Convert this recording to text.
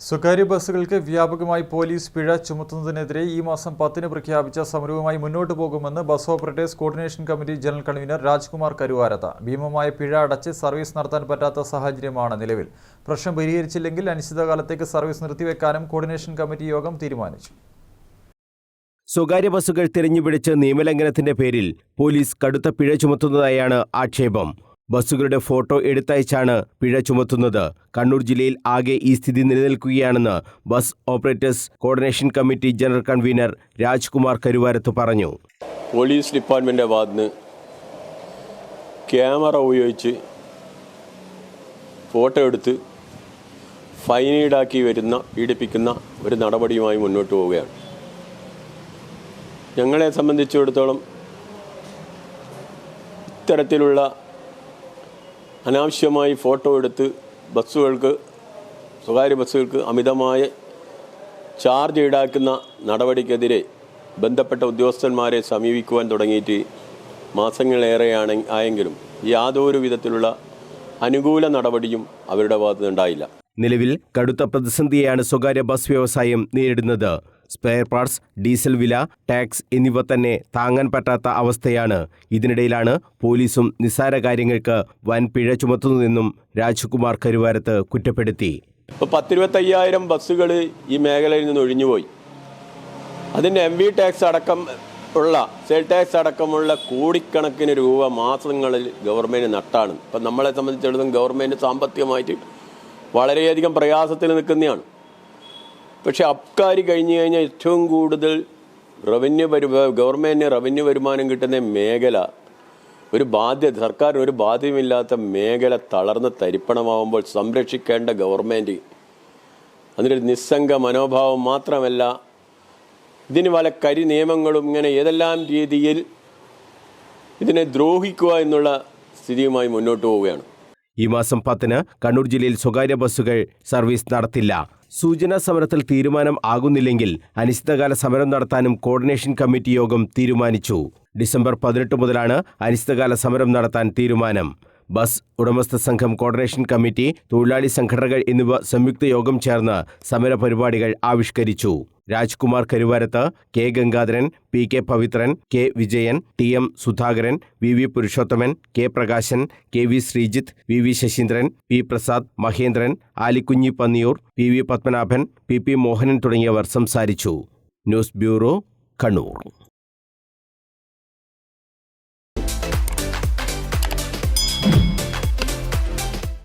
സ്വകാര്യ ബസ്സുകൾക്ക് വ്യാപകമായി പോലീസ് പിഴ ചുമത്തുന്നതിനെതിരെ ഈ മാസം 10-ന് പ്രഖ്യാപിച്ച സമരവുമായി മുന്നോട്ടു പോകുമെന്ന് bus operators coordination committee general convener Rajkumar Karuvarath. ഭീമമായ പിഴ അടച്ച് സർവീസ് നടത്താൻ പറ്റാത്ത സാഹചര്യമാണ് നിലവിൽ. പ്രശ്നം പരിഹരിച്ചില്ലെങ്കിൽ അനിശ്ചിതകാലത്തേക്ക് സർവീസ് നിർത്തിവെക്കാനും കോർഡിനേഷൻ കമ്മിറ്റി യോഗം തീരുമാനിച്ചു. സ്വകാര്യ ബസ്സുകൾ തിരഞ്ഞുപിടിച്ച് നിയമലംഘനത്തിന്റെ പേരിൽ പോലീസ് കടുത്ത പിഴ ചുമത്തുന്നതായാണ് ആക്ഷേപം. ബസ്സുകളുടെ ഫോട്ടോ എടുത്തയച്ചാണ് പിഴ ചുമത്തുന്നത്. കണ്ണൂർ ജില്ലയിൽ ആകെ ഈ സ്ഥിതി നിലനിൽക്കുകയാണെന്ന് bus operators coordination committee general convener Rajkumar Karuvarath പറഞ്ഞു. പോലീസ് ഡിപ്പാർട്ട്മെന്റിന്റെ ഭാഗത്തുനിന്ന് ക്യാമറ ഉപയോഗിച്ച് ഫോട്ടോ എടുത്ത് ഫൈൻ ഈടാക്കി പീഡിപ്പിക്കുന്ന ഒരു നടപടിയുമായി മുന്നോട്ട് പോവുകയാണ്. ഞങ്ങളെ സംബന്ധിച്ചിടത്തോളം ഇത്തരത്തിലുള്ള അനാവശ്യമായി ഫോട്ടോ എടുത്ത് സ്വകാര്യ ബസ്സുകൾക്ക് അമിതമായ ചാർജ് ഈടാക്കുന്ന നടപടിക്കെതിരെ ബന്ധപ്പെട്ട ഉദ്യോഗസ്ഥന്മാരെ സമീപിക്കുവാൻ തുടങ്ങിയിട്ട് മാസങ്ങളേറെ ആയെങ്കിലും യാതൊരു വിധത്തിലുള്ള അനുകൂല നടപടിയും അവരുടെ ഭാഗത്തുനിന്നുണ്ടായില്ല. നിലവിൽ കടുത്ത പ്രതിസന്ധിയാണ് സ്വകാര്യ ബസ് വ്യവസായം നേരിടുന്നത്. സ്പെയർ പാർട്സ്, ഡീസൽ വില, ടാക്സ് എന്നിവ തന്നെ താങ്ങാൻ പറ്റാത്ത അവസ്ഥയാണ്. ഇതിനിടയിലാണ് പോലീസും നിസ്സാര കാര്യങ്ങൾക്ക് വൻ പിഴ ചുമത്തുന്നതെന്നും രാജ്കുമാർ കരുവാരത്ത് കുറ്റപ്പെടുത്തി. 10-25,000 ബസ്സുകൾ ഈ മേഖലയിൽ നിന്ന് ഒഴിഞ്ഞുപോയി. അതിൻ്റെ MV ടാക്സ് സെയിൽ ടാക്സ് അടക്കമുള്ള കോടിക്കണക്കിന് രൂപ മാസങ്ങളിൽ ഗവൺമെൻറ് നട്ടാണ്. ഇപ്പം നമ്മളെ സംബന്ധിച്ചിടത്തോളം ഗവൺമെൻറ് സാമ്പത്തികമായിട്ട് വളരെയധികം പ്രയാസത്തിൽ നിൽക്കുന്നതാണ്. പക്ഷെ അബ്കാരി കഴിഞ്ഞു കഴിഞ്ഞാൽ ഏറ്റവും കൂടുതൽ ഗവൺമെൻറ്റിന് റവന്യൂ വരുമാനം കിട്ടുന്ന മേഖല, സർക്കാരിന് ഒരു ബാധ്യതയുമില്ലാത്ത മേഖല തളർന്ന് തരിപ്പണമാവുമ്പോൾ സംരക്ഷിക്കേണ്ട ഗവൺമെൻറ് അതിനൊരു നിസ്സംഗ മനോഭാവം മാത്രമല്ല, ഇതിന് പല നിയമങ്ങളും ഇങ്ങനെ ഏതെല്ലാം രീതിയിൽ ഇതിനെ ദ്രോഹിക്കുക എന്നുള്ള സ്ഥിതിയുമായി മുന്നോട്ട് പോവുകയാണ്. ഈ മാസം 10-ന് കണ്ണൂർ ജില്ലയിൽ സ്വകാര്യ ബസ്സുകൾ സർവീസ് നടത്തില്ല. സൂചനാ സമരത്തിൽ തീരുമാനം ആകുന്നില്ലെങ്കിൽ അനിശ്ചിതകാല സമരം നടത്താനും കോർഡിനേഷൻ കമ്മിറ്റി യോഗം തീരുമാനിച്ചു. ഡിസംബർ 18 മുതലാണ് അനിശ്ചിതകാല സമരം നടത്താൻ തീരുമാനം. ബസ് ഉടമസ്ഥ സംഘം, കോർഡിനേഷൻ കമ്മിറ്റി, തൊഴിലാളി സംഘടനകൾ എന്നിവ സംയുക്ത യോഗം ചേർന്ന് സമര പരിപാടികൾ ആവിഷ്കരിച്ചു. Rajkumar Karuvarath, K Gangadharan, PK Pavithran, K Vijayan, TM Sudhakaran, VV Purushothaman, K Prakashan, KV Sreejith, VV Saseendran, P Prasad, Mahendran, Alikunhi Panniyur, PV Padmanabhan, PP Mohanan തുടങ്ങിയവർ സംസാരിച്ചു. News bureau, Kannur.